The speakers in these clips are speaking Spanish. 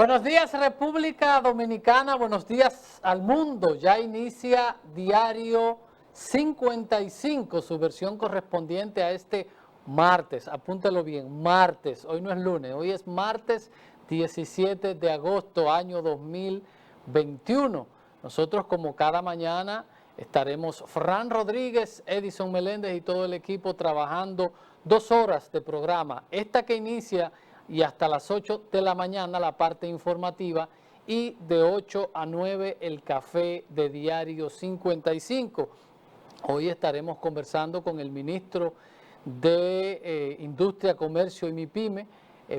Buenos días, República Dominicana, buenos días al mundo. Ya inicia Diario 55, su versión correspondiente a este martes. Apúntelo bien, martes, hoy no es lunes, hoy es martes 17 de agosto, año 2021. Nosotros, como cada mañana, estaremos Fran Rodríguez, Edison Meléndez y todo el equipo trabajando 2 horas de programa. Esta que inicia y hasta las 8 de la mañana la parte informativa, y de 8 a 9 el café de Diario 55. Hoy estaremos conversando con el ministro de Industria, Comercio y MIPYME,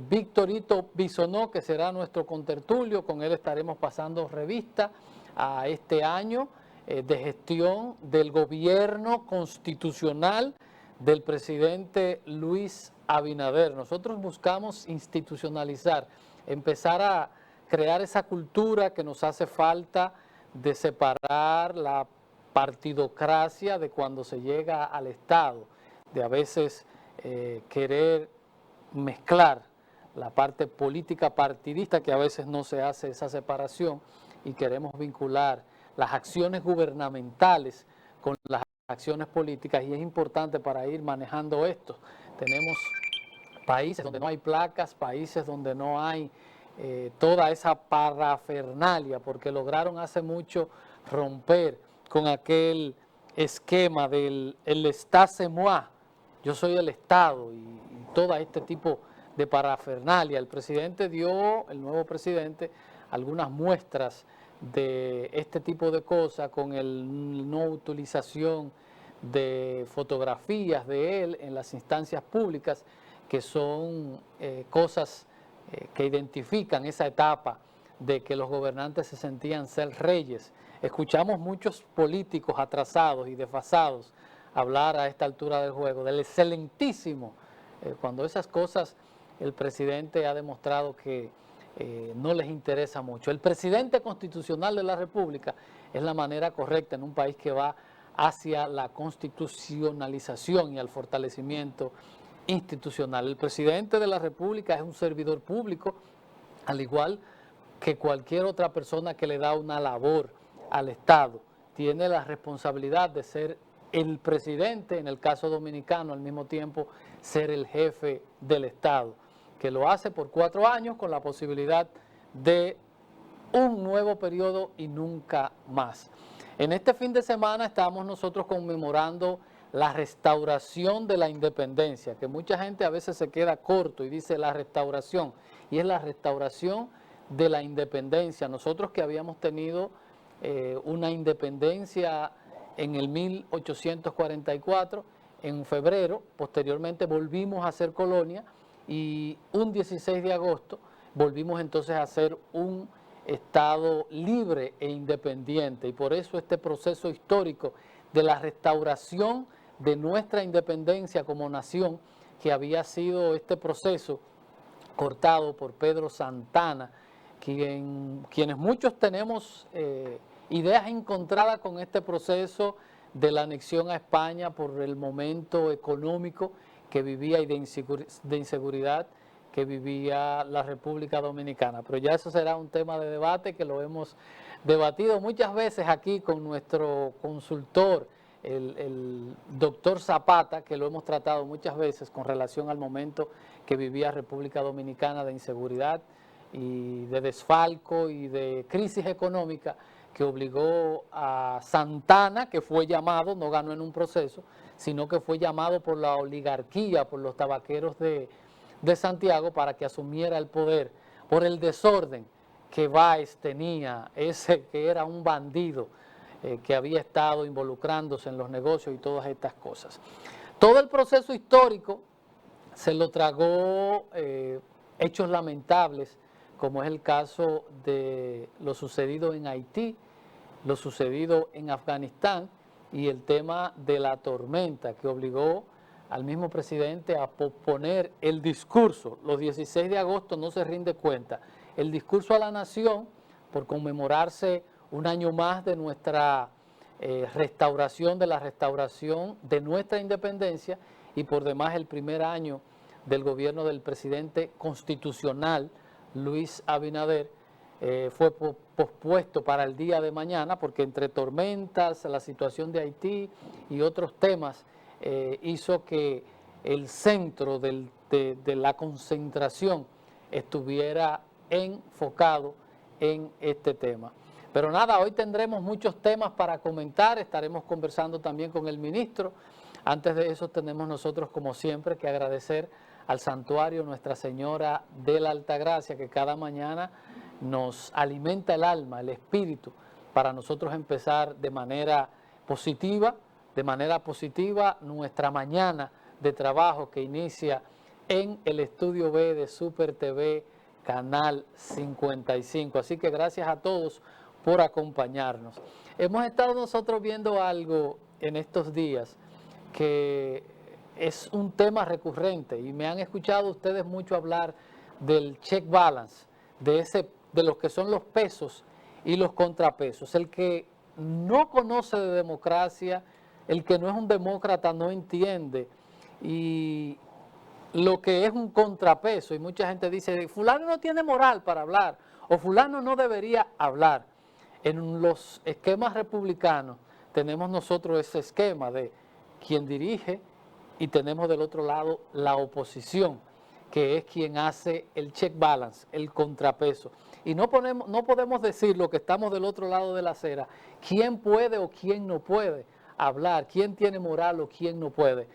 Victorito Bisonó, que será nuestro contertulio. Con él estaremos pasando revista a este año de gestión del gobierno constitucional del presidente Luis Abinader. Nosotros buscamos institucionalizar, empezar a crear esa cultura que nos hace falta de separar la partidocracia de cuando se llega al Estado, de a veces querer mezclar la parte política partidista, que a veces no se hace esa separación, y queremos vincular las acciones gubernamentales con las acciones políticas, y es importante para ir manejando esto. Tenemos países donde no hay placas, países donde no hay toda esa parafernalia, porque lograron hace mucho romper con aquel esquema del État c'est moi, yo soy el Estado, y todo este tipo de parafernalia. El presidente dio, el nuevo presidente, algunas muestras de este tipo de cosas con el no utilización de fotografías de él en las instancias públicas, que son cosas que identifican esa etapa de que los gobernantes se sentían ser reyes. Escuchamos muchos políticos atrasados y desfasados hablar a esta altura del juego del excelentísimo, cuando esas cosas el presidente ha demostrado que no les interesa mucho. El presidente constitucional de la República es la manera correcta en un país que va hacia la constitucionalización y al fortalecimiento institucional. El presidente de la República es un servidor público, al igual que cualquier otra persona que le da una labor al Estado. Tiene la responsabilidad de ser el presidente, en el caso dominicano, al mismo tiempo ser el jefe del Estado, que lo hace por 4 años con la posibilidad de un nuevo periodo y nunca más. En este fin de semana estamos nosotros conmemorando la restauración de la independencia, que mucha gente a veces se queda corto y dice la restauración, y es la restauración de la independencia. Nosotros que habíamos tenido una independencia en el 1844, en febrero, posteriormente volvimos a ser colonia, y un 16 de agosto volvimos entonces a ser un Estado libre e independiente, y por eso este proceso histórico de la restauración de nuestra independencia como nación, que había sido este proceso cortado por Pedro Santana, quienes muchos tenemos ideas encontradas con este proceso de la anexión a España por el momento económico que vivía y de inseguridad que vivía la República Dominicana. Pero ya eso será un tema de debate que lo hemos debatido muchas veces aquí con nuestro consultor, el doctor Zapata, que lo hemos tratado muchas veces con relación al momento que vivía República Dominicana de inseguridad y de desfalco y de crisis económica, que obligó a Santana, que fue llamado, no ganó en un proceso, sino que fue llamado por la oligarquía, por los tabaqueros de Santiago, para que asumiera el poder por el desorden que Báez tenía, ese que era un bandido que había estado involucrándose en los negocios y todas estas cosas. Todo el proceso histórico se lo tragó hechos lamentables, como es el caso de lo sucedido en Haití, lo sucedido en Afganistán, y el tema de la tormenta que obligó al mismo presidente a posponer el discurso. Los 16 de agosto no se rinde cuenta. El discurso a la nación, por conmemorarse un año más de nuestra restauración, de la restauración de nuestra independencia, y por demás el primer año del gobierno del presidente constitucional Luis Abinader, fue pospuesto para el día de mañana porque entre tormentas, la situación de Haití y otros temas hizo que el centro de la concentración estuviera enfocado en este tema. Pero nada, hoy tendremos muchos temas para comentar, estaremos conversando también con el ministro. Antes de eso tenemos nosotros, como siempre, que agradecer al santuario Nuestra Señora de la Altagracia, que cada mañana nos alimenta el alma, el espíritu, para nosotros empezar de manera positiva nuestra mañana de trabajo que inicia en el Estudio B de Super TV, Canal 55. Así que gracias a todos por acompañarnos. Hemos estado nosotros viendo algo en estos días que es un tema recurrente y me han escuchado ustedes mucho hablar del check balance, de los que son los pesos y los contrapesos. El que no conoce de democracia, el que no es un demócrata no entiende y lo que es un contrapeso, y mucha gente dice, fulano no tiene moral para hablar, o fulano no debería hablar. En los esquemas republicanos tenemos nosotros ese esquema de quien dirige y tenemos del otro lado la oposición, que es quien hace el check balance, el contrapeso. Y no podemos decir lo que estamos del otro lado de la acera, quién puede o quién no puede hablar, quién tiene moral o quién no puede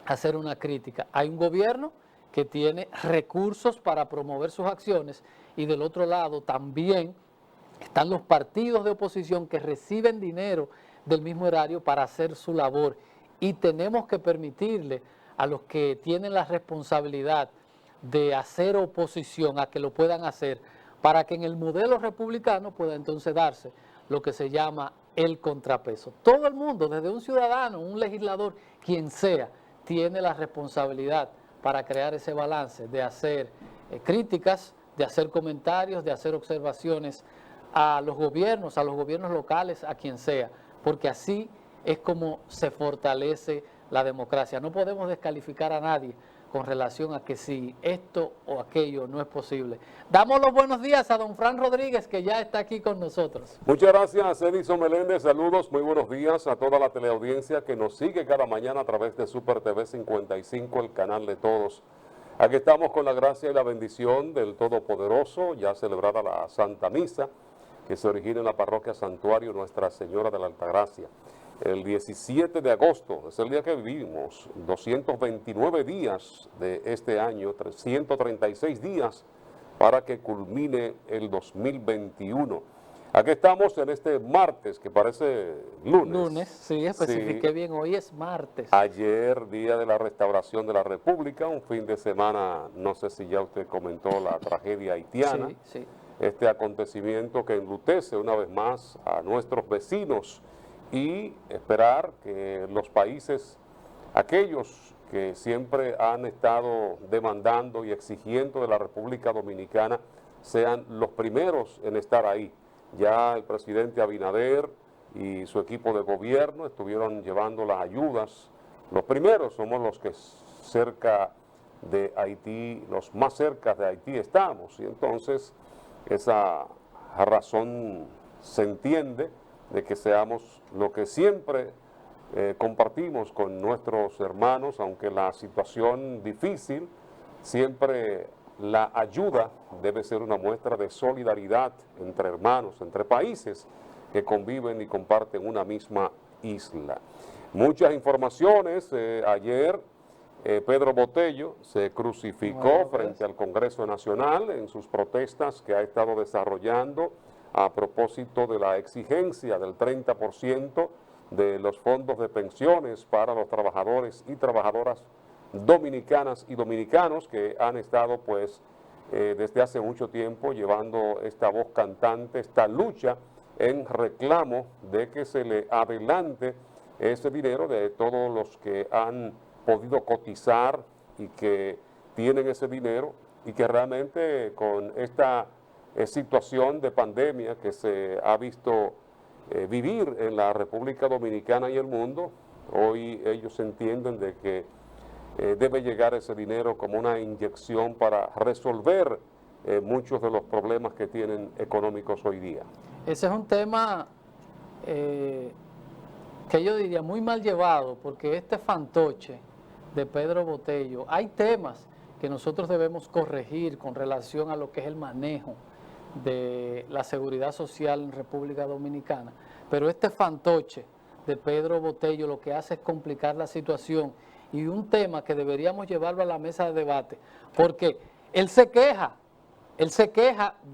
hacer una crítica. Hay un gobierno que tiene recursos para promover sus acciones y del otro lado también están los partidos de oposición que reciben dinero del mismo erario para hacer su labor y tenemos que permitirle a los que tienen la responsabilidad de hacer oposición a que lo puedan hacer para que en el modelo republicano pueda entonces darse lo que se llama el contrapeso. Todo el mundo, desde un ciudadano, un legislador, quien sea, tiene la responsabilidad para crear ese balance de hacer críticas, de hacer comentarios, de hacer observaciones a los gobiernos locales, a quien sea, porque así es como se fortalece la democracia. No podemos descalificar a nadie con relación a que si esto o aquello no es posible. Damos los buenos días a don Fran Rodríguez, que ya está aquí con nosotros. Muchas gracias, Edison Meléndez. Saludos, muy buenos días a toda la teleaudiencia que nos sigue cada mañana a través de Super TV 55, el canal de todos. Aquí estamos con la gracia y la bendición del Todopoderoso, ya celebrada la Santa Misa, que se origina en la parroquia Santuario Nuestra Señora de la Altagracia. El 17 de agosto es el día que vivimos, 229 días de este año, 336 días para que culmine el 2021. Aquí estamos en este martes, que parece lunes. Lunes, sí, especifiqué bien, hoy es martes. Ayer, día de la restauración de la República, un fin de semana, no sé si ya usted comentó la tragedia haitiana. Sí, sí. Este acontecimiento que enlutece una vez más a nuestros vecinos y esperar que los países, aquellos que siempre han estado demandando y exigiendo de la República Dominicana, sean los primeros en estar ahí. Ya el presidente Abinader y su equipo de gobierno estuvieron llevando las ayudas. Los primeros somos los que cerca de Haití, los más cerca de Haití estamos, y entonces esa razón se entiende de que seamos lo que siempre compartimos con nuestros hermanos, aunque la situación difícil, siempre la ayuda debe ser una muestra de solidaridad entre hermanos, entre países que conviven y comparten una misma isla. Muchas informaciones. Ayer Pedro Botello se crucificó frente al Congreso Nacional en sus protestas que ha estado desarrollando a propósito de la exigencia del 30% de los fondos de pensiones para los trabajadores y trabajadoras dominicanas y dominicanos que han estado pues desde hace mucho tiempo llevando esta voz cantante, esta lucha en reclamo de que se le adelante ese dinero de todos los que han podido cotizar y que tienen ese dinero y que realmente con esta situación de pandemia que se ha visto vivir en la República Dominicana y el mundo, hoy ellos entienden de que debe llegar ese dinero como una inyección para resolver muchos de los problemas que tienen económicos hoy día. Ese es un tema que yo diría muy mal llevado, porque este fantoche de Pedro Botello, hay temas que nosotros debemos corregir con relación a lo que es el manejo de la seguridad social en República Dominicana, pero este fantoche de Pedro Botello lo que hace es complicar la situación y un tema que deberíamos llevarlo a la mesa de debate, porque él se queja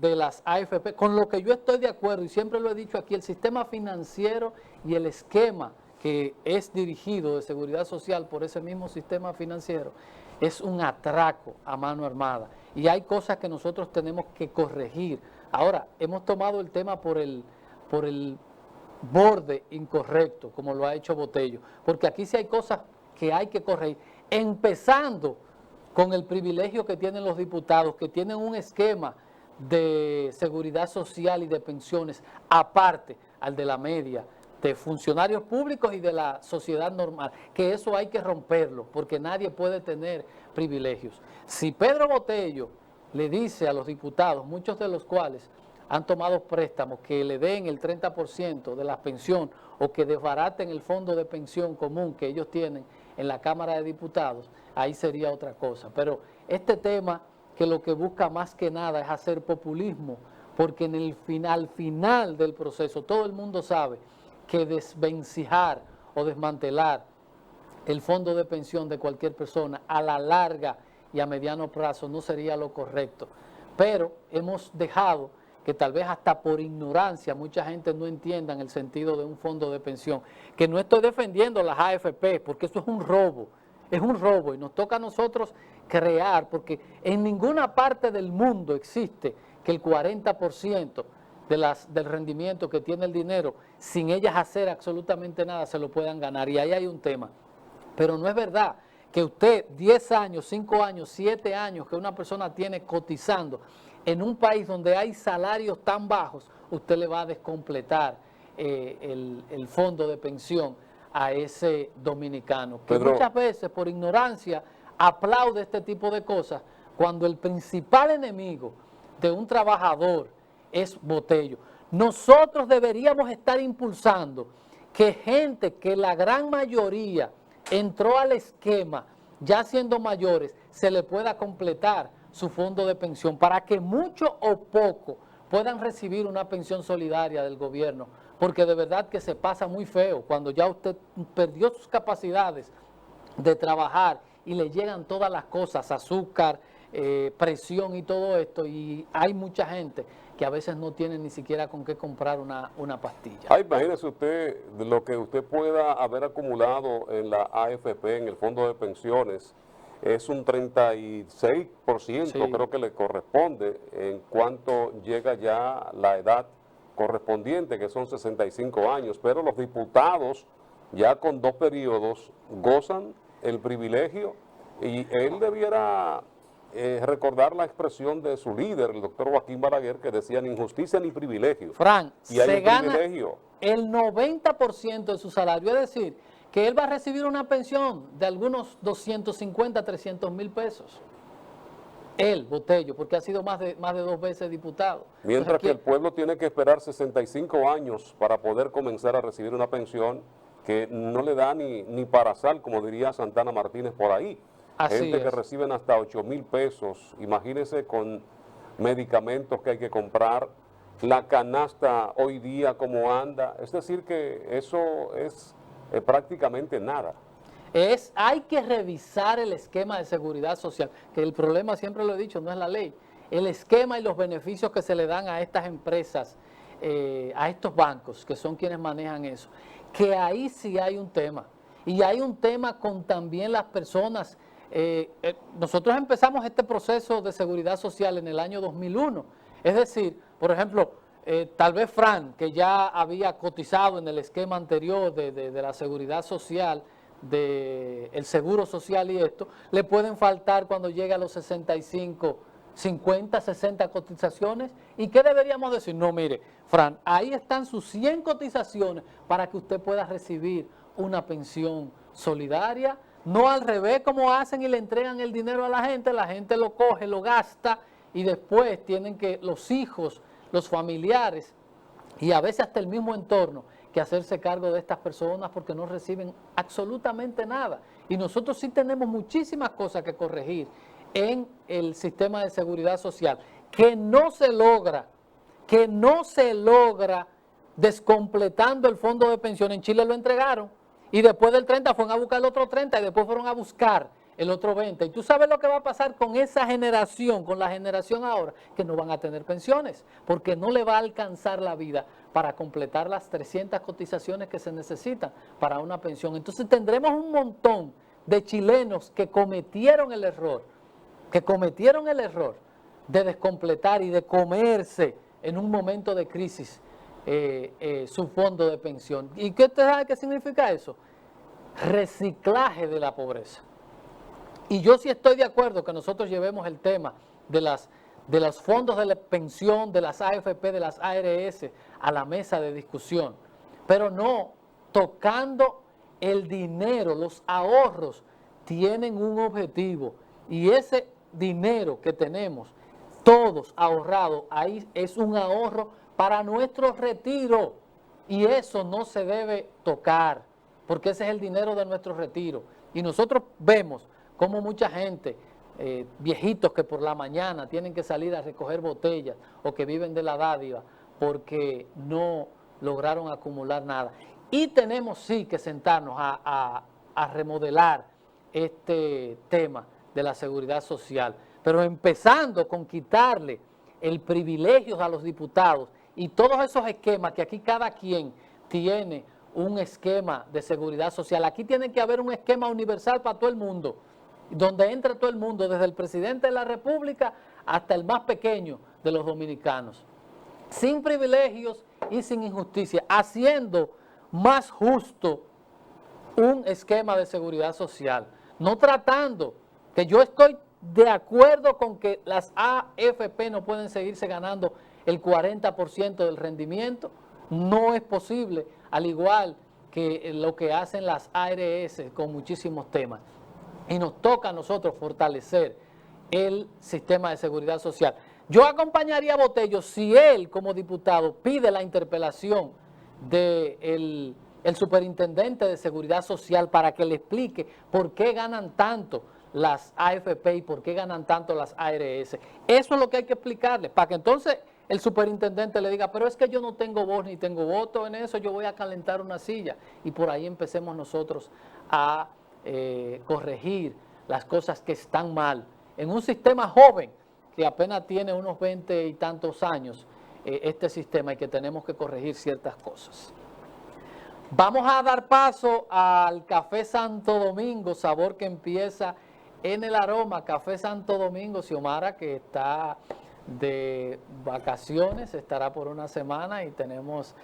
de las AFP, con lo que yo estoy de acuerdo y siempre lo he dicho aquí, el sistema financiero y el esquema que es dirigido de seguridad social por ese mismo sistema financiero es un atraco a mano armada y hay cosas que nosotros tenemos que corregir. Ahora, hemos tomado el tema por el borde incorrecto, como lo ha hecho Botello, porque aquí sí hay cosas que hay que corregir, empezando con el privilegio que tienen los diputados, que tienen un esquema de seguridad social y de pensiones aparte al de la media, de funcionarios públicos y de la sociedad normal, que eso hay que romperlo, porque nadie puede tener privilegios. Si Pedro Botello le dice a los diputados, muchos de los cuales han tomado préstamos, que le den el 30% de la pensión o que desbaraten el fondo de pensión común que ellos tienen en la Cámara de Diputados, ahí sería otra cosa. Pero este tema que lo que busca más que nada es hacer populismo, porque en el final del proceso todo el mundo sabe que desvencijar o desmantelar el fondo de pensión de cualquier persona a la larga y a mediano plazo no sería lo correcto. Pero hemos dejado que tal vez hasta por ignorancia mucha gente no entienda el sentido de un fondo de pensión, que no estoy defendiendo las AFP, porque eso es un robo y nos toca a nosotros crear, porque en ninguna parte del mundo existe que el 40% del rendimiento que tiene el dinero, sin ellas hacer absolutamente nada, se lo puedan ganar, y ahí hay un tema. Pero no es verdad que usted 10 años, 5 años, 7 años que una persona tiene cotizando en un país donde hay salarios tan bajos, usted le va a descompletar el fondo de pensión a ese dominicano, que Pedro, muchas veces por ignorancia aplaude este tipo de cosas, cuando el principal enemigo de un trabajador es Botello. Nosotros deberíamos estar impulsando que gente que la gran mayoría entró al esquema ya siendo mayores, se le pueda completar su fondo de pensión para que mucho o poco puedan recibir una pensión solidaria del gobierno, porque de verdad que se pasa muy feo cuando ya usted perdió sus capacidades de trabajar y le llegan todas las cosas, azúcar, presión y todo esto, y hay mucha gente que a veces no tiene ni siquiera con qué comprar una pastilla. Imagínese usted lo que usted pueda haber acumulado en la AFP, en el fondo de pensiones, es un 36%, Sí. Creo que le corresponde en cuanto llega ya la edad correspondiente, que son 65 años, pero los diputados ya con 2 periodos gozan el privilegio y él debiera recordar la expresión de su líder, el doctor Joaquín Balaguer, que decía ni injusticia ni privilegio. Fran, Y hay se un gana privilegio. el 90% de su salario, es decir, que él va a recibir una pensión de algunos 250, 300 mil pesos. Él, Botello, porque ha sido más de 2 veces diputado. Mientras Entonces, que el pueblo tiene que esperar 65 años para poder comenzar a recibir una pensión que no le da ni para sal, como diría Santana Martínez por ahí. Así Gente que es. reciben hasta 8,000 pesos, imagínense con medicamentos que hay que comprar, la canasta hoy día como anda, es decir que eso es prácticamente nada. Hay que revisar el esquema de seguridad social, que el problema, siempre lo he dicho, no es la ley. El esquema y los beneficios que se le dan a estas empresas, a estos bancos, que son quienes manejan eso, que ahí sí hay un tema. Y hay un tema con también las personas. Nosotros empezamos este proceso de seguridad social en el año 2001. Es decir, por ejemplo, tal vez Fran, que ya había cotizado en el esquema anterior de la seguridad social, del seguro social y esto, le pueden faltar cuando llegue a los 65, 50, 60 cotizaciones. ¿Y qué deberíamos decir? No, mire, Fran, ahí están sus 100 cotizaciones para que usted pueda recibir una pensión solidaria, no al revés como hacen y le entregan el dinero a la gente lo coge, lo gasta y después tienen que los hijos, los familiares y a veces hasta el mismo entorno que hacerse cargo de estas personas porque no reciben absolutamente nada. Y nosotros sí tenemos muchísimas cosas que corregir en el sistema de seguridad social, que no se logra descompletando el fondo de pensión. En Chile lo entregaron y después del 30 fueron a buscar el otro 30 y después fueron a buscar el otro 20. Y tú sabes lo que va a pasar con esa generación, con la generación ahora, que no van a tener pensiones, porque no le va a alcanzar la vida para completar las 300 cotizaciones que se necesitan para una pensión. Entonces tendremos un montón de chilenos que cometieron el error de descompletar y de comerse en un momento de crisis su fondo de pensión. ¿Y qué usted sabe qué significa eso? Reciclaje de la pobreza. Y yo sí estoy de acuerdo que nosotros llevemos el tema de los fondos de la pensión, de las AFP, de las ARS a la mesa de discusión, pero no tocando el dinero. Los ahorros tienen un objetivo y ese dinero que tenemos todos ahorrados ahí es un ahorro para nuestro retiro y eso no se debe tocar porque ese es el dinero de nuestro retiro. Y nosotros vemos como mucha gente, viejitos que por la mañana tienen que salir a recoger botellas o que viven de la dádiva porque no lograron acumular nada. Y tenemos sí que sentarnos a remodelar este tema de la seguridad social, pero empezando con quitarle el privilegio a los diputados y todos esos esquemas que aquí cada quien tiene un esquema de seguridad social. Aquí tiene que haber un esquema universal para todo el mundo, donde entre todo el mundo, desde el presidente de la República hasta el más pequeño de los dominicanos, sin privilegios y sin injusticia, haciendo más justo un esquema de seguridad social, no tratando, que yo estoy de acuerdo con que las AFP no pueden seguirse ganando el 40% del rendimiento, no es posible, al igual que lo que hacen las ARS con muchísimos temas. Y nos toca a nosotros fortalecer el sistema de seguridad social. Yo acompañaría a Botello si él, como diputado, pide la interpelación del superintendente de seguridad social para que le explique por qué ganan tanto las AFP y por qué ganan tanto las ARS. Eso es lo que hay que explicarle, para que entonces el superintendente le diga, pero es que yo no tengo voz ni tengo voto en eso, yo voy a calentar una silla. Y por ahí empecemos nosotros a corregir las cosas que están mal. En un sistema joven, que apenas tiene unos 20 y tantos años, este sistema, y que tenemos que corregir ciertas cosas. Vamos a dar paso al Café Santo Domingo, sabor que empieza en el aroma. Café Santo Domingo, Xiomara, que está de vacaciones, estará por una semana, y tenemos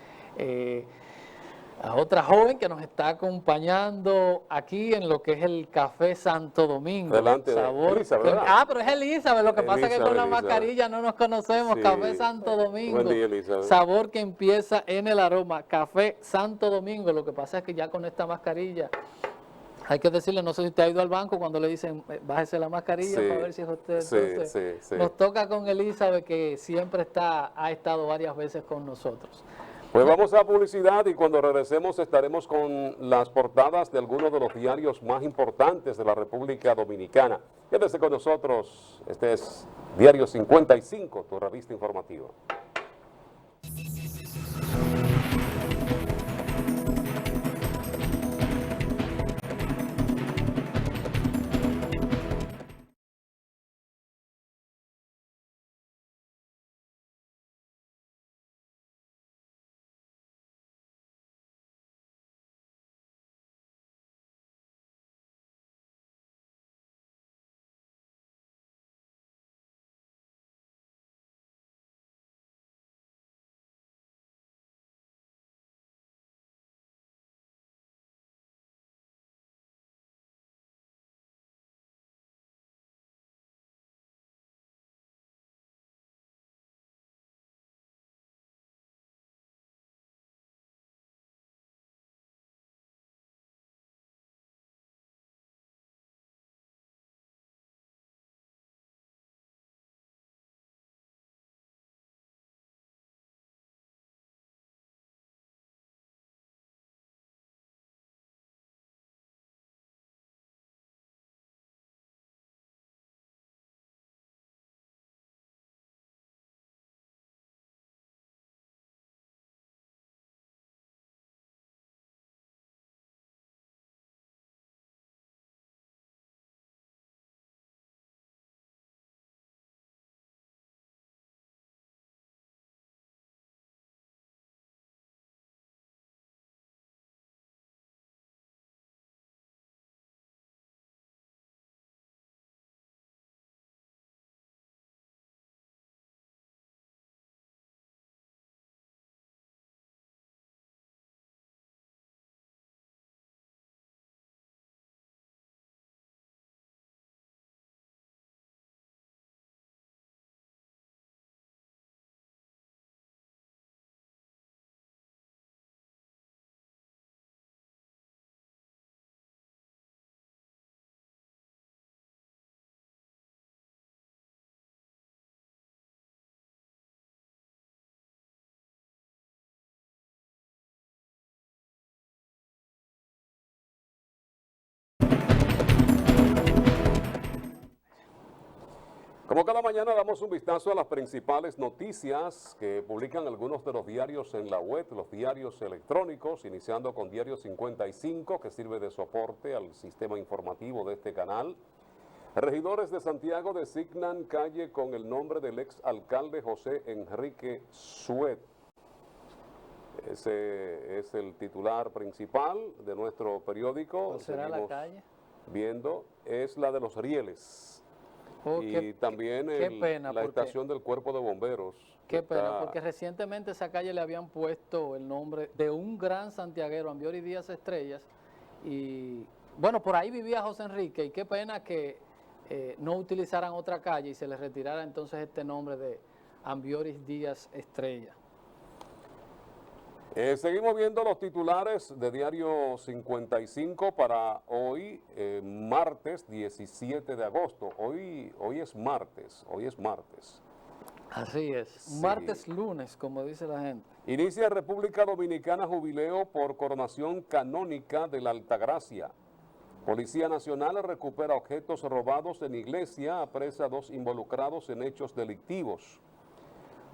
a otra joven que nos está acompañando aquí en lo que es el Café Santo Domingo. Adelante, sabor Elizabeth, pero es Elizabeth, lo que pasa es que con la mascarilla no nos conocemos. Sí. Café Santo Domingo, Buen día, Elizabeth. sabor que empieza en el aroma. Café Santo Domingo, lo que pasa es que ya con esta mascarilla hay que decirle, no sé si usted ha ido al banco cuando le dicen, bájese la mascarilla para ver si es usted. Entonces, nos toca con Elizabeth, que siempre ha estado varias veces con nosotros. Pues vamos a publicidad y cuando regresemos estaremos con las portadas de algunos de los diarios más importantes de la República Dominicana. Quédese con nosotros, este es Diario 55, tu revista informativa. Como cada mañana damos un vistazo a las principales noticias que publican algunos de los diarios en la web, los diarios electrónicos, iniciando con Diario 55, que sirve de soporte al sistema informativo de este canal. Regidores de Santiago designan calle con el nombre del ex alcalde José Enrique Suet. Ese es el titular principal de nuestro periódico. ¿Cuál será la calle? Viendo, es la de los Rieles. Oh, Y también la estación del Cuerpo de Bomberos. Qué pena, porque recientemente esa calle le habían puesto el nombre de un gran santiaguero, Ambiori Díaz Estrellas, y bueno, por ahí vivía José Enrique, y qué pena que no utilizaran otra calle y se le retirara entonces este nombre de Ambiori Díaz Estrellas. Seguimos viendo los titulares de Diario 55 para hoy, martes 17 de agosto. Hoy es martes. Así es, Sí. martes, lunes, como dice la gente. Inicia República Dominicana jubileo por coronación canónica de la Altagracia. Policía Nacional recupera objetos robados en iglesia, apresa a 2 involucrados en hechos delictivos.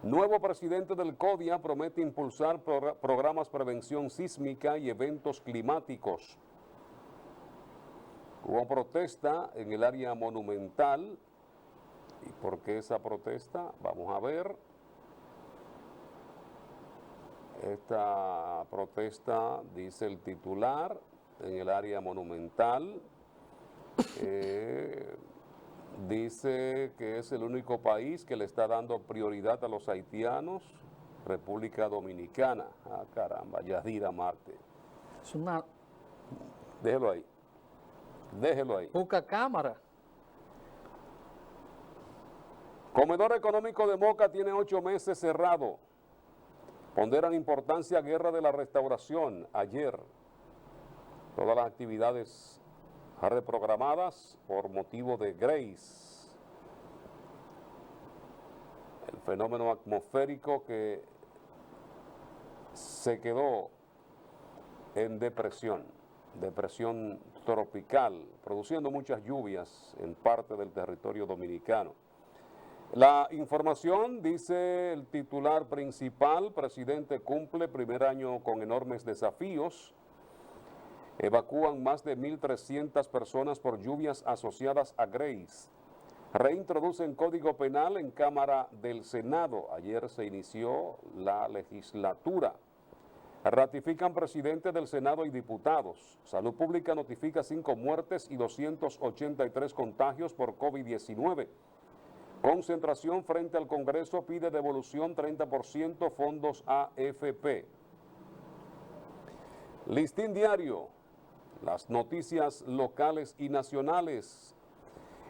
Nuevo presidente del CODIA promete impulsar programas prevención sísmica y eventos climáticos. Hubo protesta en el área monumental. ¿Y por qué esa protesta? Vamos a ver. Esta protesta, dice el titular, en el área monumental. Dice que es el único país que le está dando prioridad a los haitianos, República Dominicana. Ah, caramba, Yadira Marte. Es una... Déjelo ahí. Déjelo ahí. Busca cámara. Comedor Económico de Moca tiene 8 meses cerrado. Ponderan importancia guerra de la restauración. Ayer, todas las actividades reprogramadas por motivo de Grace, el fenómeno atmosférico que se quedó en depresión tropical, produciendo muchas lluvias en parte del territorio dominicano. La información, dice el titular principal, presidente cumple primer año con enormes desafíos. Evacúan más de 1.300 personas por lluvias asociadas a Grace. Reintroducen Código Penal en Cámara del Senado. Ayer se inició la legislatura. Ratifican presidente del Senado y diputados. Salud Pública notifica 5 muertes y 283 contagios por COVID-19. Concentración frente al Congreso pide devolución 30% fondos AFP. Listín Diario. Las noticias locales y nacionales.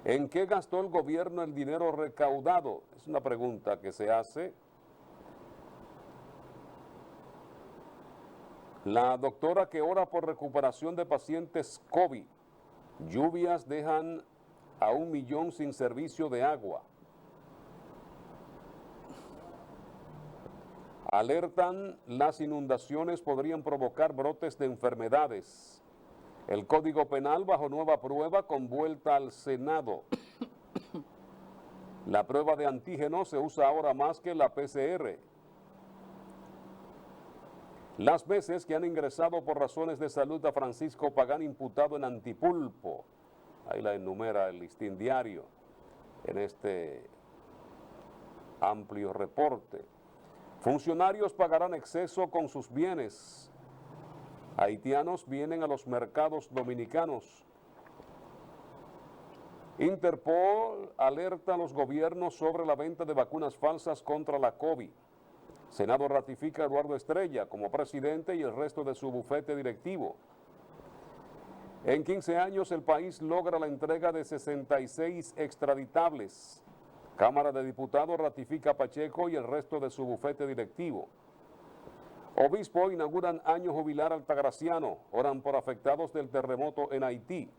¿En qué gastó el gobierno el dinero recaudado? Es una pregunta que se hace. La doctora que ora por recuperación de pacientes COVID. Lluvias dejan a 1 millón sin servicio de agua. Alertan, las inundaciones podrían provocar brotes de enfermedades. El Código Penal bajo nueva prueba con vuelta al Senado. La prueba de antígeno se usa ahora más que la PCR. Las veces que han ingresado por razones de salud a Francisco Pagán imputado en Antipulpo. Ahí la enumera el Listín Diario en este amplio reporte. Funcionarios pagarán exceso con sus bienes. Haitianos vienen a los mercados dominicanos. Interpol alerta a los gobiernos sobre la venta de vacunas falsas contra la COVID. Senado ratifica a Eduardo Estrella como presidente y el resto de su bufete directivo. En 15 años el país logra la entrega de 66 extraditables. Cámara de Diputados ratifica a Pacheco y el resto de su bufete directivo. Obispo inauguran año jubilar altagraciano, oran por afectados del terremoto en Haití.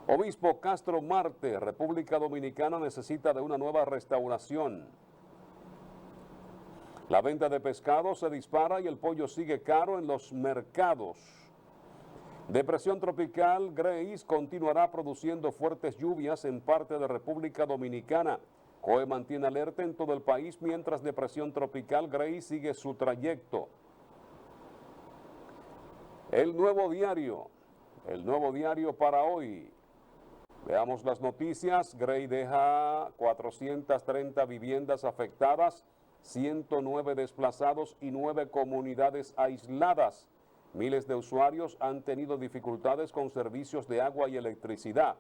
Obispo Castro Marte, República Dominicana necesita de una nueva restauración. La venta de pescado se dispara y el pollo sigue caro en los mercados. Depresión tropical Grace continuará produciendo fuertes lluvias en parte de República Dominicana. COE mantiene alerta en todo el país mientras depresión tropical Grace sigue su trayecto. El nuevo diario para hoy. Veamos las noticias. Grace deja 430 viviendas afectadas, 109 desplazados y 9 comunidades aisladas. Miles de usuarios han tenido dificultades con servicios de agua y electricidad.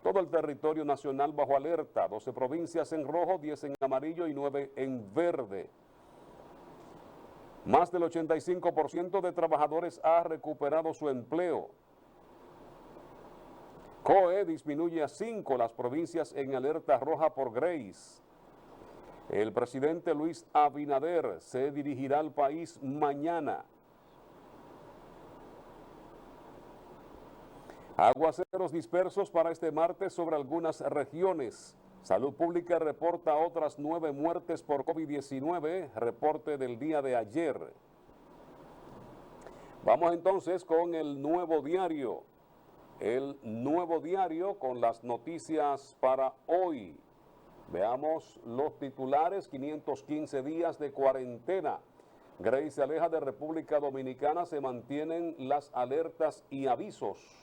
Todo el territorio nacional bajo alerta, 12 provincias en rojo, 10 en amarillo y 9 en verde. Más del 85% de trabajadores ha recuperado su empleo. COE disminuye a 5 las provincias en alerta roja por Grace. El presidente Luis Abinader se dirigirá al país mañana. Aguaceros dispersos para este martes sobre algunas regiones. Salud Pública reporta otras 9 muertes por COVID-19, reporte del día de ayer. Vamos entonces con el nuevo diario. El nuevo diario con las noticias para hoy. Veamos los titulares. 515 días de cuarentena. Grace se aleja de República Dominicana, se mantienen las alertas y avisos.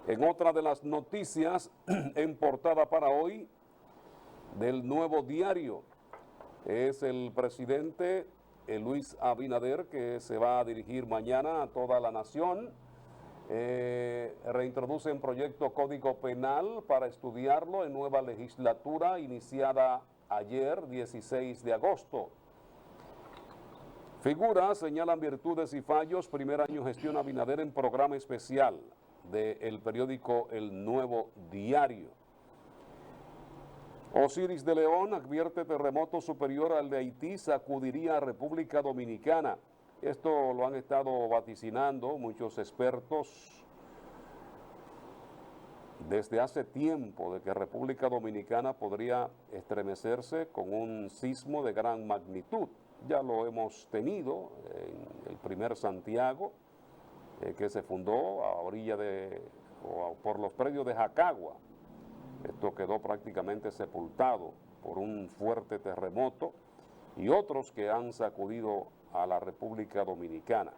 En otra de las noticias en portada para hoy del nuevo diario es el presidente Luis Abinader, que se va a dirigir mañana a toda la nación. Reintroducen proyecto Código Penal para estudiarlo en nueva legislatura iniciada ayer, 16 de agosto. Figuras señalan virtudes y fallos. Primer año gestión Abinader en programa especial del periódico El Nuevo Diario. Osiris de León advierte terremoto superior al de Haití sacudiría a República Dominicana. Esto lo han estado vaticinando muchos expertos desde hace tiempo, de que República Dominicana podría estremecerse con un sismo de gran magnitud. Ya lo hemos tenido en el primer Santiago, que se fundó a orilla por los predios de Jacagua. Esto quedó prácticamente sepultado por un fuerte terremoto y otros que han sacudido a la República Dominicana.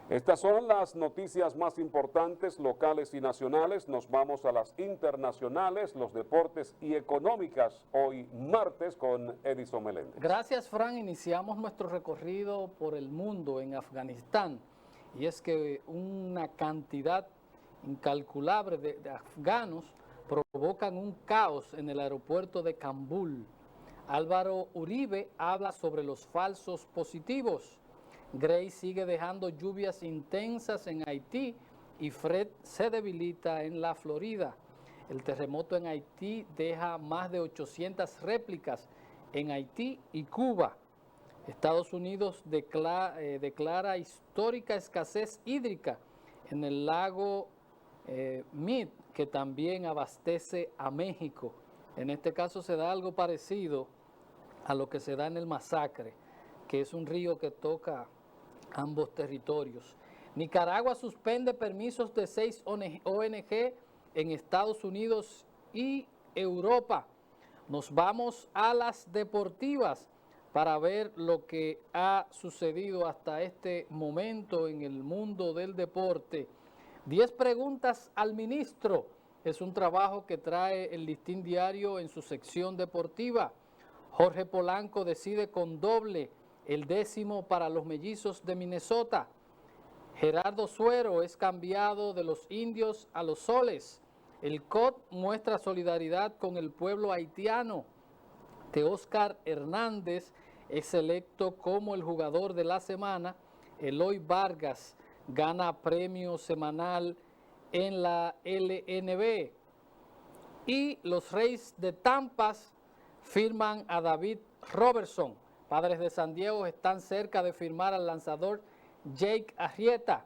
Estas son las noticias más importantes locales y nacionales. Nos vamos a las internacionales, los deportes y económicas, hoy martes con Edison Meléndez. Gracias, Fran. Iniciamos nuestro recorrido por el mundo en Afganistán. Y es que una cantidad incalculable de afganos provocan un caos en el aeropuerto de Kabul. Álvaro Uribe habla sobre los falsos positivos. Grace sigue dejando lluvias intensas en Haití y Fred se debilita en la Florida. El terremoto en Haití deja más de 800 réplicas en Haití y Cuba. Estados Unidos declara histórica escasez hídrica en el lago Mead, que también abastece a México. En este caso se da algo parecido a lo que se da en el Masacre, que es un río que toca ambos territorios. Nicaragua suspende permisos de 6 ONG en Estados Unidos y Europa. Nos vamos a las deportivas para ver lo que ha sucedido hasta este momento en el mundo del deporte. 10 preguntas al ministro. Es un trabajo que trae el Listín Diario en su sección deportiva. Jorge Polanco decide con doble el 10º para los Mellizos de Minnesota. Gerardo Suero es cambiado de los Indios a los Soles. El COT muestra solidaridad con el pueblo haitiano. Teóscar Hernández es electo como el jugador de la semana. Eloy Vargas gana premio semanal en la LNB. Y los Reyes de Tampa firman a David Robertson. Padres de San Diego están cerca de firmar al lanzador Jake Arrieta.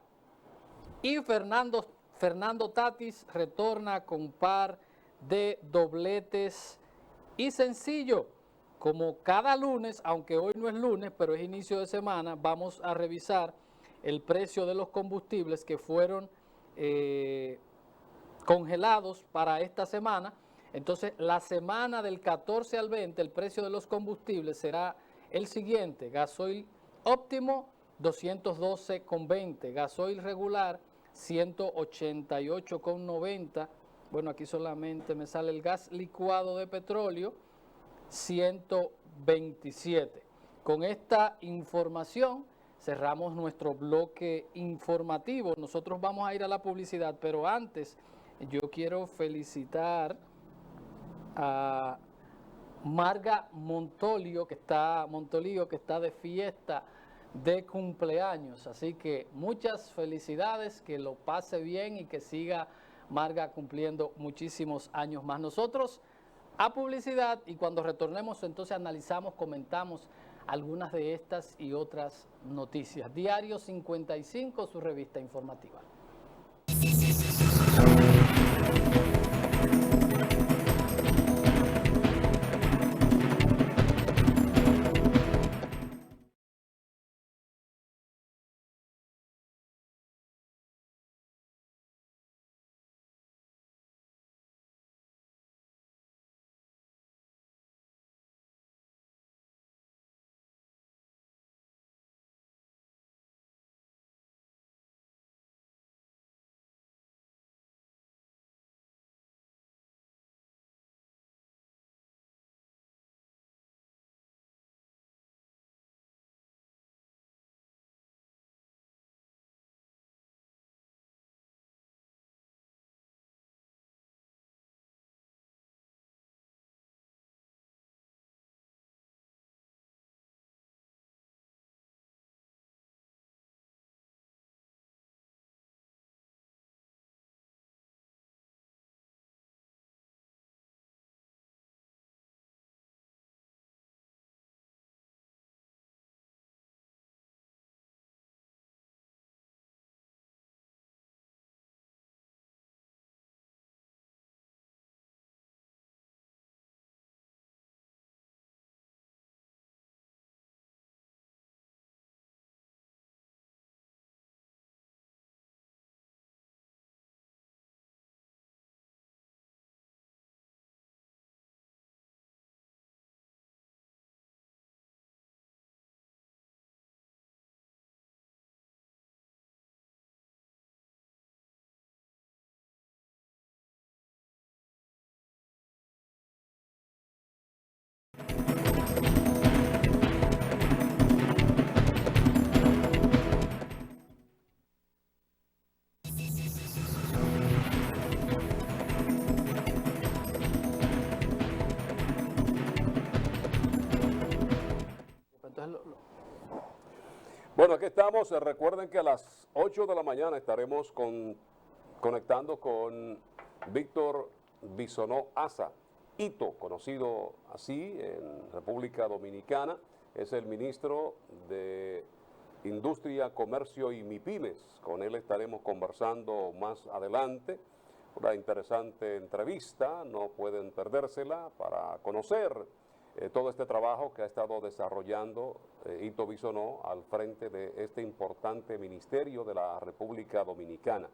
Y Fernando Tatis retorna con par de dobletes y sencillo. Como cada lunes, aunque hoy no es lunes, pero es inicio de semana, vamos a revisar el precio de los combustibles que fueron congelados para esta semana. Entonces, la semana del 14 al 20, el precio de los combustibles será el siguiente: gasoil óptimo 212,20, gasoil regular 188,90. Bueno, aquí solamente me sale el gas licuado de petróleo 127. Con esta información cerramos nuestro bloque informativo. Nosotros vamos a ir a la publicidad, pero antes yo quiero felicitar a Marga Montolio, que está de fiesta de cumpleaños. Así que muchas felicidades, que lo pase bien y que siga Marga cumpliendo muchísimos años más. Nosotros a publicidad, y cuando retornemos entonces analizamos, comentamos algunas de estas y otras noticias. Diario 55, su revista informativa. Bueno, aquí estamos. Recuerden que a las 8 de la mañana estaremos conectando con Víctor Bisonó Asa, Hito, conocido así en República Dominicana. Es el ministro de Industria, Comercio y MIPIMES. Con él estaremos conversando más adelante. Una interesante entrevista, no pueden perdérsela, para conocer todo este trabajo que ha estado desarrollando Hito Bisonó al frente de este importante ministerio de la República Dominicana.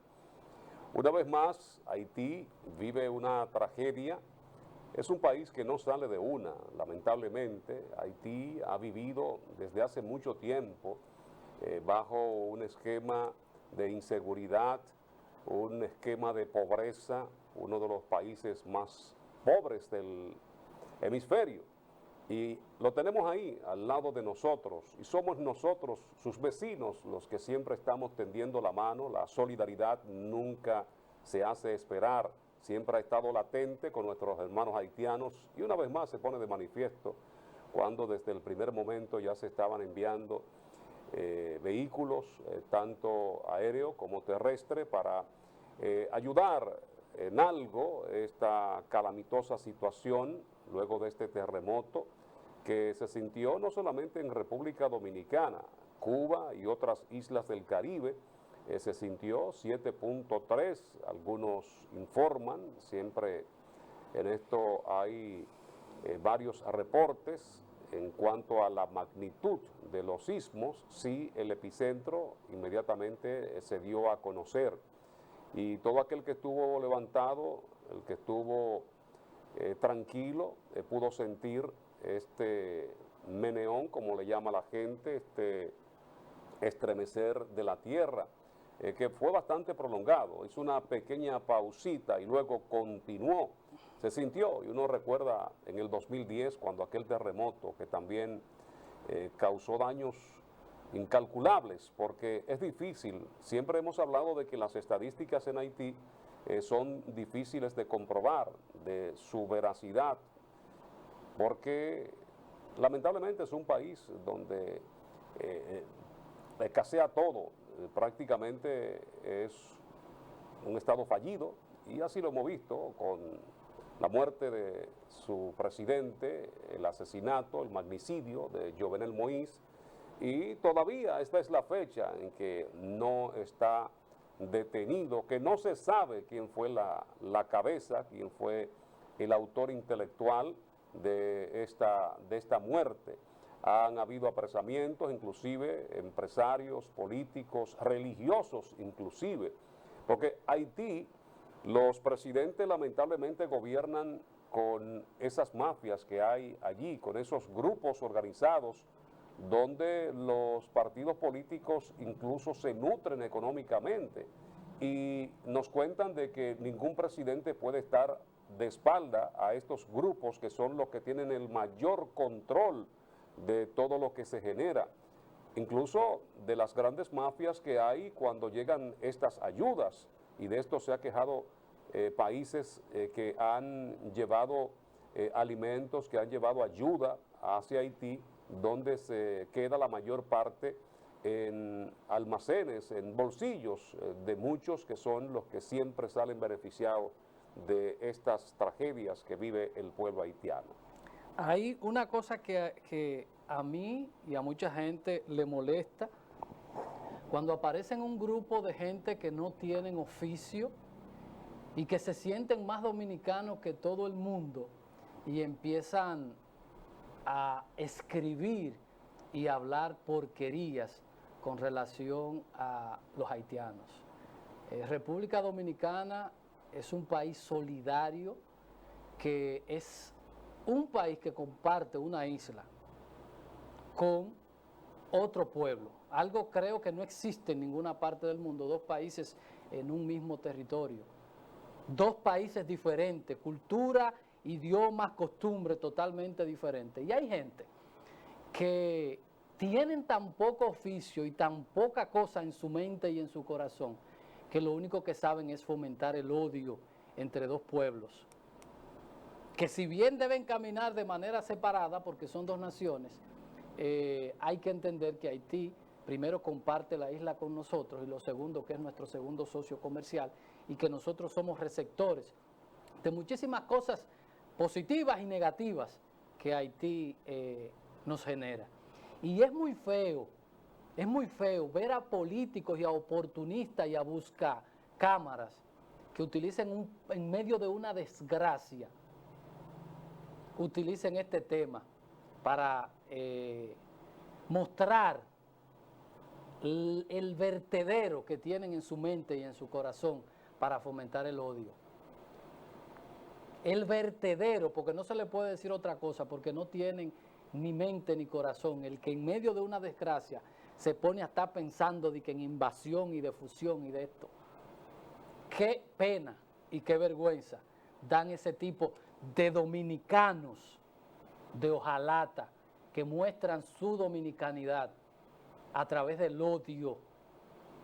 Una vez más, Haití vive una tragedia. Es un país que no sale de una, lamentablemente. Haití ha vivido desde hace mucho tiempo bajo un esquema de inseguridad, un esquema de pobreza, uno de los países más pobres del hemisferio. Y lo tenemos ahí, al lado de nosotros, y somos nosotros, sus vecinos, los que siempre estamos tendiendo la mano. La solidaridad nunca se hace esperar, siempre ha estado latente con nuestros hermanos haitianos, y una vez más se pone de manifiesto cuando desde el primer momento ya se estaban enviando vehículos, tanto aéreo como terrestre, para ayudar en algo esta calamitosa situación luego de este terremoto que se sintió no solamente en República Dominicana, Cuba y otras islas del Caribe. Se sintió 7.3, algunos informan, siempre en esto hay varios reportes, en cuanto a la magnitud de los sismos, sí, el epicentro inmediatamente se dio a conocer. Y todo aquel que estuvo levantado, el que estuvo tranquilo, pudo sentir este meneón, como le llama la gente, este estremecer de la tierra, que fue bastante prolongado. Hizo una pequeña pausita y luego continuó. Se sintió, y uno recuerda en el 2010, cuando aquel terremoto que también causó daños incalculables, porque es difícil. Siempre hemos hablado de que las estadísticas en Haití son difíciles de comprobar, de su veracidad, porque lamentablemente es un país donde escasea todo, prácticamente es un estado fallido, y así lo hemos visto con la muerte de su presidente, el asesinato, el magnicidio de Jovenel Moïse, y todavía esta es la fecha en que no está detenido, que no se sabe quién fue la cabeza, quién fue el autor intelectual de esta muerte. Han habido apresamientos, inclusive empresarios, políticos, religiosos inclusive, porque Haití, los presidentes lamentablemente gobiernan con esas mafias que hay allí, con esos grupos organizados, donde los partidos políticos incluso se nutren económicamente, y nos cuentan de que ningún presidente puede estar de espalda a estos grupos que son los que tienen el mayor control de todo lo que se genera, incluso de las grandes mafias que hay cuando llegan estas ayudas, y de esto se ha quejado países que han llevado alimentos, que han llevado ayuda hacia Haití, donde se queda la mayor parte en almacenes, en bolsillos de muchos que son los que siempre salen beneficiados de estas tragedias que vive el pueblo haitiano. Hay una cosa que a mí y a mucha gente le molesta cuando aparecen un grupo de gente que no tienen oficio y que se sienten más dominicanos que todo el mundo y empiezan a escribir y hablar porquerías con relación a los haitianos. República Dominicana es un país solidario, que es un país que comparte una isla con otro pueblo. Algo creo que no existe en ninguna parte del mundo, dos países en un mismo territorio. Dos países diferentes, cultura, idiomas, costumbres totalmente diferentes. Y hay gente que tienen tan poco oficio y tan poca cosa en su mente y en su corazón, que lo único que saben es fomentar el odio entre dos pueblos, que si bien deben caminar de manera separada porque son dos naciones, hay que entender que Haití primero comparte la isla con nosotros, y lo segundo, que es nuestro segundo socio comercial, y que nosotros somos receptores de muchísimas cosas positivas y negativas que Haití nos genera. Y es muy feo ver a políticos y a oportunistas y a buscar cámaras que utilicen en medio de una desgracia, utilicen este tema para mostrar el vertedero que tienen en su mente y en su corazón para fomentar el odio. El vertedero, porque no se le puede decir otra cosa, porque no tienen ni mente ni corazón. El que en medio de una desgracia se pone a estar pensando de que en invasión y de fusión y de esto. Qué pena y qué vergüenza dan ese tipo de dominicanos de hojalata que muestran su dominicanidad a través del odio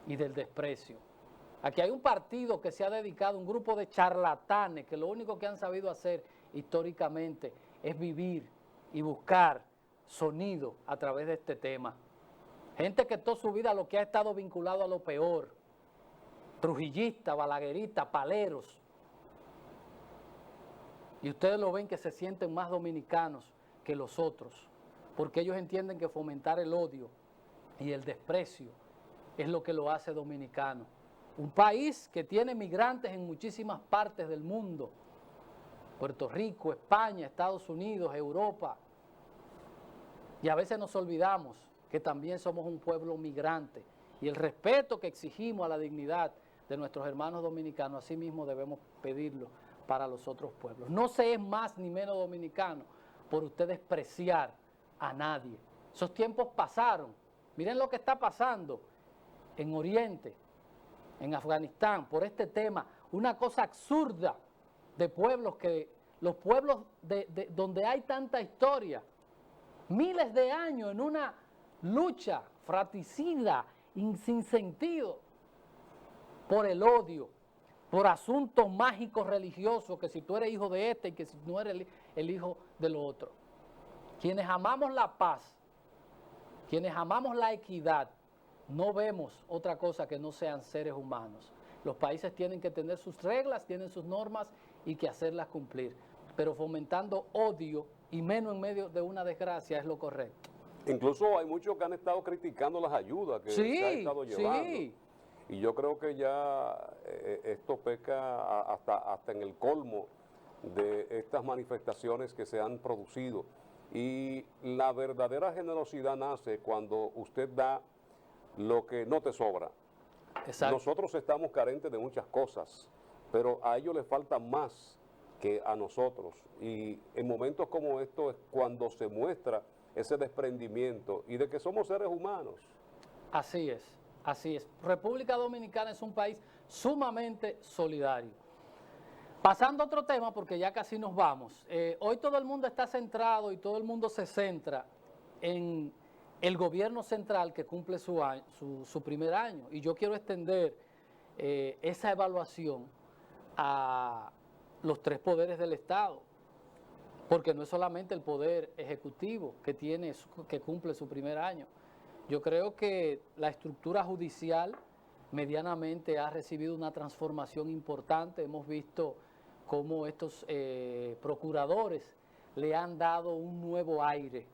y del desprecio. Aquí hay un partido que se ha dedicado, un grupo de charlatanes que lo único que han sabido hacer históricamente es vivir y buscar sonido a través de este tema. Gente que toda su vida lo que ha estado vinculado a lo peor, trujillistas, balagueristas, paleros. Y ustedes lo ven que se sienten más dominicanos que los otros, porque ellos entienden que fomentar el odio y el desprecio es lo que lo hace dominicano. Un país que tiene migrantes en muchísimas partes del mundo, Puerto Rico, España, Estados Unidos, Europa, Y a veces nos olvidamos que también somos un pueblo migrante y el respeto que exigimos a la dignidad de nuestros hermanos dominicanos, así mismo debemos pedirlo para los otros pueblos. No se es más ni menos dominicano por usted despreciar a nadie. Esos tiempos pasaron. Miren lo que está pasando en Oriente, en Afganistán, por este tema, una cosa absurda de pueblos los pueblos donde hay tanta historia, miles de años en una lucha fratricida, sin sentido, por el odio, por asuntos mágicos religiosos, que si tú eres hijo de este y que si no eres el hijo del otro. Quienes amamos la paz, quienes amamos la equidad, no vemos otra cosa que no sean seres humanos. Los países tienen que tener sus reglas, tienen sus normas y que hacerlas cumplir. Pero fomentando odio y menos en medio de una desgracia es lo correcto. Incluso hay muchos que han estado criticando las ayudas que se han estado llevando. Sí. Y yo creo que ya esto peca hasta en el colmo de estas manifestaciones que se han producido. Y la verdadera generosidad nace cuando usted da lo que no te sobra. Exacto. Nosotros estamos carentes de muchas cosas, pero a ellos les falta más que a nosotros. Y en momentos como estos es cuando se muestra ese desprendimiento y de que somos seres humanos. Así es, así es. República Dominicana es un país sumamente solidario. Pasando a otro tema, porque ya casi nos vamos. Hoy todo el mundo está centrado y todo el mundo se centra en el gobierno central que cumple su primer año. Y yo quiero extender esa evaluación a los tres poderes del Estado, porque no es solamente el poder ejecutivo que cumple su primer año. Yo creo que la estructura judicial medianamente ha recibido una transformación importante. Hemos visto cómo estos procuradores le han dado un nuevo aire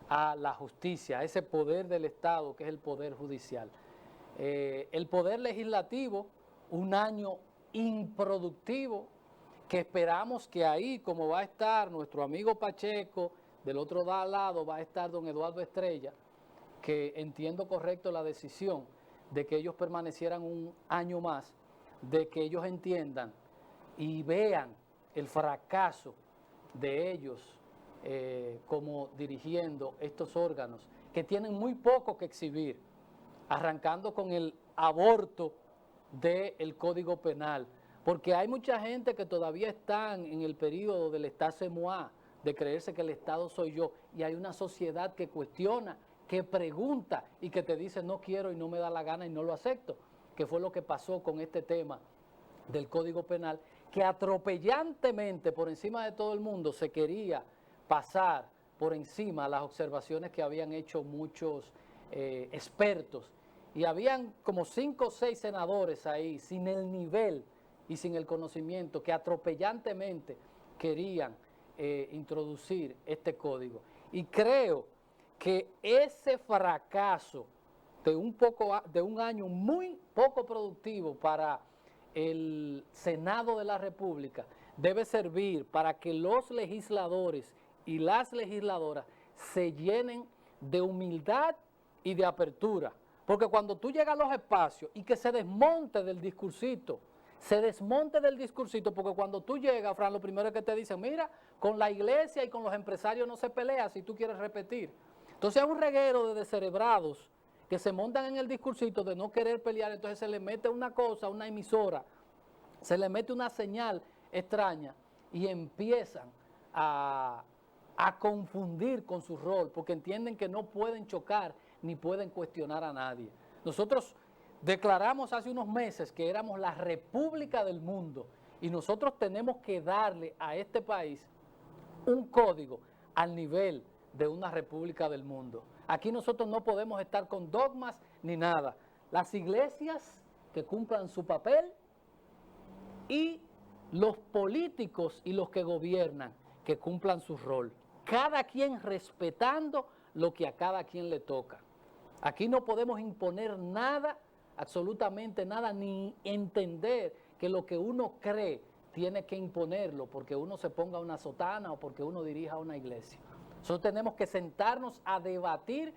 a la justicia, a ese poder del Estado que es el poder judicial. El poder legislativo, un año improductivo, que esperamos que ahí, como va a estar nuestro amigo Pacheco, del otro lado va a estar don Eduardo Estrella, que entiendo correcto la decisión de que ellos permanecieran un año más, de que ellos entiendan y vean el fracaso de ellos como dirigiendo estos órganos, que tienen muy poco que exhibir, arrancando con el aborto del Código Penal, porque hay mucha gente que todavía están en el periodo del État c'est moi, de creerse que el Estado soy yo, y hay una sociedad que cuestiona, que pregunta y que te dice no quiero y no me da la gana y no lo acepto, que fue lo que pasó con este tema del Código Penal, que atropellantemente por encima de todo el mundo se quería pasar por encima las observaciones que habían hecho muchos expertos, y habían como 5 o 6 senadores ahí sin el nivel y sin el conocimiento, que atropellantemente querían introducir este código. Y creo que ese fracaso de un año muy poco productivo para el Senado de la República debe servir para que los legisladores y las legisladoras se llenen de humildad y de apertura. Porque cuando tú llegas a los espacios y que se desmonte del discursito, porque cuando tú llegas, Fran, lo primero que te dicen, mira, con la iglesia y con los empresarios no se pelea si tú quieres repetir. Entonces hay un reguero de descerebrados que se montan en el discursito de no querer pelear, entonces se le mete una cosa, una emisora, se le mete una señal extraña y empiezan a confundir con su rol, porque entienden que no pueden chocar ni pueden cuestionar a nadie. Nosotros declaramos hace unos meses que éramos la república del mundo y nosotros tenemos que darle a este país un código al nivel de una república del mundo. Aquí nosotros no podemos estar con dogmas ni nada. Las iglesias que cumplan su papel y los políticos y los que gobiernan que cumplan su rol. Cada quien respetando lo que a cada quien le toca. Aquí no podemos imponer nada, absolutamente nada, ni entender que lo que uno cree tiene que imponerlo porque uno se ponga una sotana o porque uno dirija una iglesia. Nosotros tenemos que sentarnos a debatir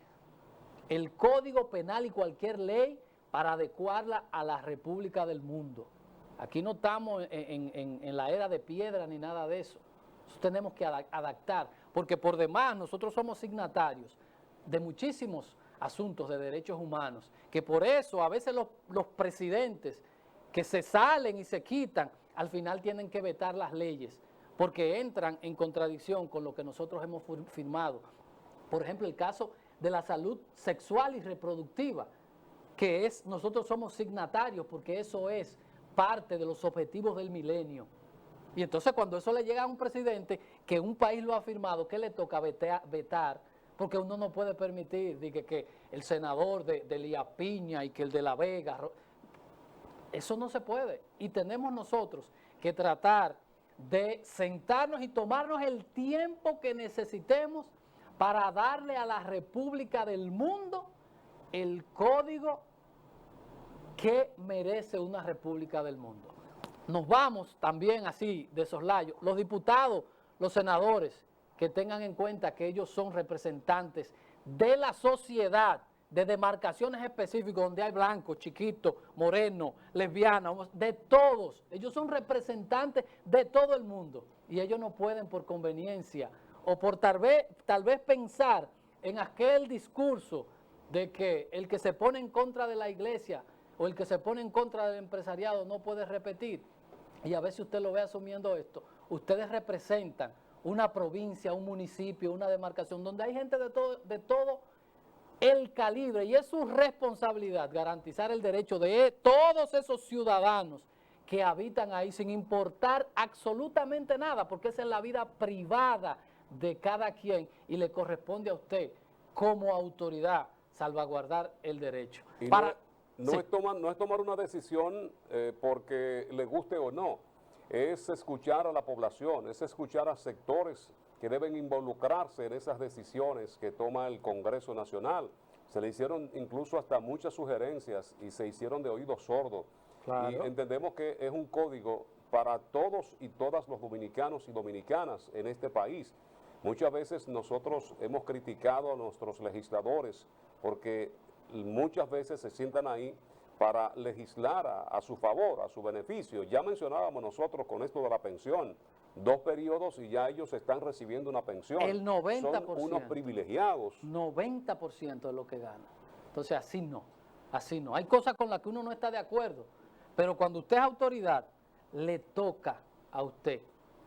el Código Penal y cualquier ley para adecuarla a la República del mundo. Aquí no estamos en la era de piedra ni nada de eso. Nosotros tenemos que adaptar, porque por demás nosotros somos signatarios de muchísimos asuntos de derechos humanos, que por eso a veces los presidentes que se salen y se quitan, al final tienen que vetar las leyes, porque entran en contradicción con lo que nosotros hemos firmado. Por ejemplo, el caso de la salud sexual y reproductiva, que nosotros somos signatarios porque eso es parte de los objetivos del milenio. Y entonces cuando eso le llega a un presidente que un país lo ha firmado, ¿qué le toca vetar? Porque uno no puede permitir que el senador de Elías Piña y que el de La Vega, eso no se puede. Y tenemos nosotros que tratar de sentarnos y tomarnos el tiempo que necesitemos para darle a la República del mundo el código que merece una República del mundo. Nos vamos también así de soslayo. Los diputados, los senadores, que tengan en cuenta que ellos son representantes de la sociedad, de demarcaciones específicas donde hay blancos, chiquitos, morenos, lesbianas, de todos. Ellos son representantes de todo el mundo y ellos no pueden por conveniencia o por tal vez pensar en aquel discurso de que el que se pone en contra de la iglesia o el que se pone en contra del empresariado no puede repetir. Y a veces usted lo ve asumiendo esto. Ustedes representan una provincia, un municipio, una demarcación donde hay gente de todo el calibre y es su responsabilidad garantizar el derecho de todos esos ciudadanos que habitan ahí sin importar absolutamente nada, porque esa es la vida privada de cada quien y le corresponde a usted como autoridad salvaguardar el derecho. Y sí. No es tomar una decisión porque le guste o no, es escuchar a la población, es escuchar a sectores que deben involucrarse en esas decisiones que toma el Congreso Nacional. Se le hicieron incluso hasta muchas sugerencias y se hicieron de oídos sordos. Claro. Y entendemos que es un código para todos y todas los dominicanos y dominicanas en este país. Muchas veces nosotros hemos criticado a nuestros legisladores porque muchas veces se sientan ahí para legislar a su favor, a su beneficio. Ya mencionábamos nosotros con esto de la pensión, 2 periodos y ya ellos están recibiendo una pensión. El 90%. Son unos privilegiados. 90% de lo que gana. Entonces así no. Hay cosas con las que uno no está de acuerdo, pero cuando usted es autoridad, le toca a usted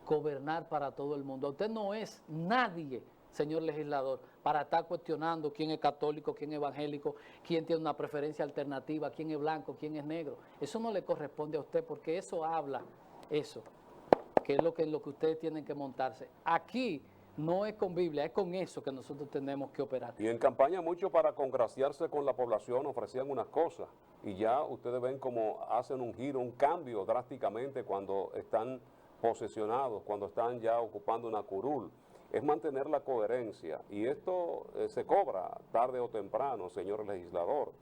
gobernar para todo el mundo. Usted no es nadie, señor legislador, para estar cuestionando quién es católico, quién es evangélico, quién tiene una preferencia alternativa, quién es blanco, quién es negro. Eso no le corresponde a usted porque eso habla, que es lo que ustedes tienen que montarse. Aquí no es con Biblia, es con eso que nosotros tenemos que operar. Y en campaña mucho para congraciarse con la población ofrecían unas cosas y ya ustedes ven cómo hacen un giro, un cambio drásticamente cuando están posesionados, cuando están ya ocupando una curul. Es mantener la coherencia y esto se cobra tarde o temprano, señor legislador.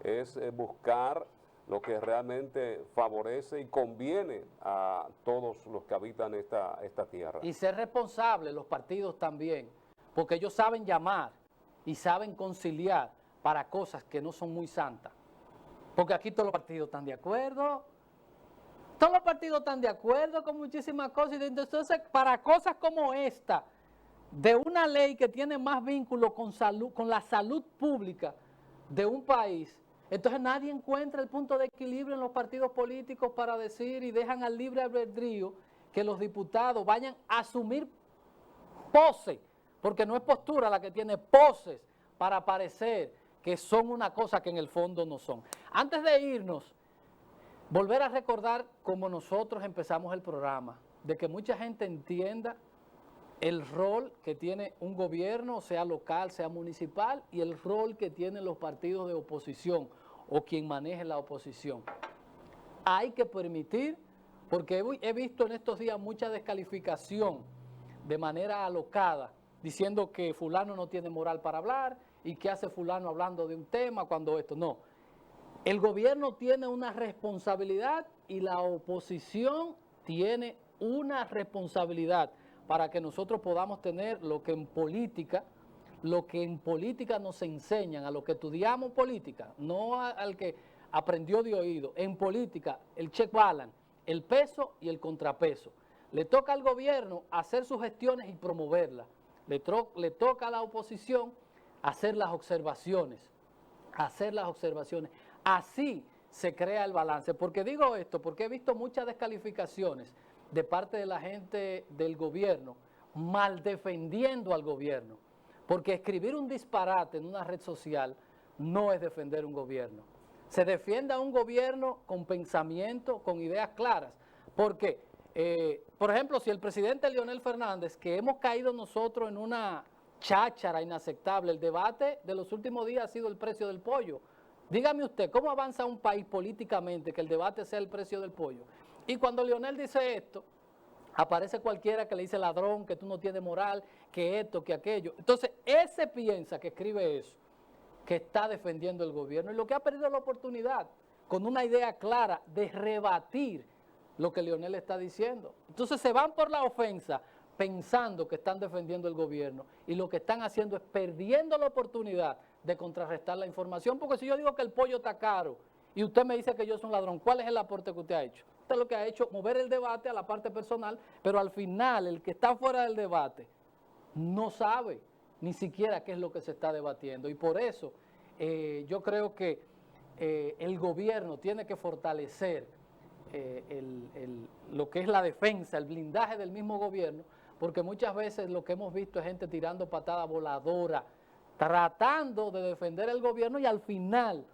Es buscar lo que realmente favorece y conviene a todos los que habitan esta tierra. Y ser responsable los partidos también, porque ellos saben llamar y saben conciliar para cosas que no son muy santas. Porque aquí todos los partidos están de acuerdo, todos los partidos están de acuerdo con muchísimas cosas, y entonces para cosas como esta, de una ley que tiene más vínculo con la salud pública de un país, entonces nadie encuentra el punto de equilibrio en los partidos políticos para decir y dejan al libre albedrío que los diputados vayan a asumir pose, porque no es postura la que tiene, poses para parecer que son una cosa que en el fondo no son. Antes de irnos, volver a recordar cómo nosotros empezamos el programa, de que mucha gente entienda el rol que tiene un gobierno, sea local, sea municipal, y el rol que tienen los partidos de oposición o quien maneje la oposición. Hay que permitir, porque he visto en estos días mucha descalificación de manera alocada, diciendo que fulano no tiene moral para hablar y que hace fulano hablando de un tema cuando esto no. El gobierno tiene una responsabilidad y la oposición tiene una responsabilidad para que nosotros podamos tener lo que en política nos enseñan, a lo que estudiamos política, no al que aprendió de oído. En política, el check balance, el peso y el contrapeso. Le toca al gobierno hacer sus gestiones y promoverlas. Le toca a la oposición hacer las observaciones. Así se crea el balance. ¿Por qué digo esto? Porque he visto muchas descalificaciones de parte de la gente del gobierno, mal defendiendo al gobierno. Porque escribir un disparate en una red social no es defender un gobierno. Se defiende a un gobierno con pensamiento, con ideas claras. Porque, por ejemplo, si el presidente Leonel Fernández, que hemos caído nosotros en una cháchara inaceptable, el debate de los últimos días ha sido el precio del pollo. Dígame usted, ¿cómo avanza un país políticamente que el debate sea el precio del pollo? Y cuando Leonel dice esto, aparece cualquiera que le dice ladrón, que tú no tienes moral, que esto, que aquello. Entonces, ese piensa que escribe eso, que está defendiendo el gobierno, y lo que ha perdido la oportunidad, con una idea clara de rebatir lo que Leonel está diciendo. Entonces se van por la ofensa pensando que están defendiendo el gobierno, y lo que están haciendo es perdiendo la oportunidad de contrarrestar la información, porque si yo digo que el pollo está caro y usted me dice que yo soy un ladrón, ¿cuál es el aporte que usted ha hecho? Usted lo que ha hecho es mover el debate a la parte personal, pero al final el que está fuera del debate no sabe ni siquiera qué es lo que se está debatiendo, y por eso yo creo que el gobierno tiene que fortalecer lo que es la defensa, el blindaje del mismo gobierno, porque muchas veces lo que hemos visto es gente tirando patada voladora, tratando de defender el gobierno, y al final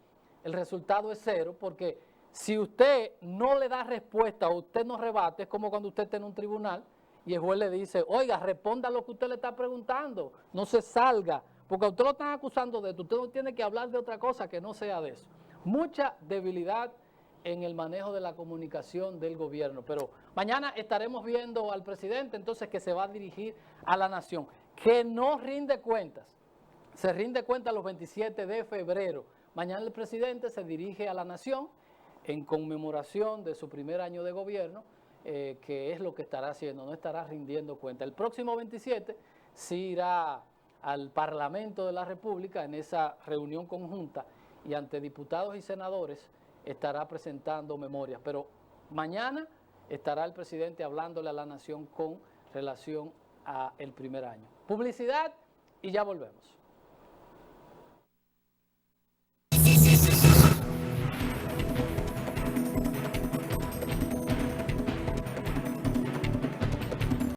el resultado es cero, porque si usted no le da respuesta o usted no rebate, es como cuando usted está en un tribunal y el juez le dice, oiga, responda lo que usted le está preguntando, no se salga, porque a usted lo están acusando de esto, usted no tiene que hablar de otra cosa que no sea de eso. Mucha debilidad en el manejo de la comunicación del gobierno, pero mañana estaremos viendo al presidente entonces que se va a dirigir a la nación, que no rinde cuentas, se rinde cuentas los 27 de febrero, mañana el presidente se dirige a la nación en conmemoración de su primer año de gobierno, que es lo que estará haciendo, no estará rindiendo cuenta. El próximo 27 sí irá al Parlamento de la República en esa reunión conjunta y ante diputados y senadores estará presentando memorias, pero mañana estará el presidente hablándole a la nación con relación al primer año. Publicidad y ya volvemos.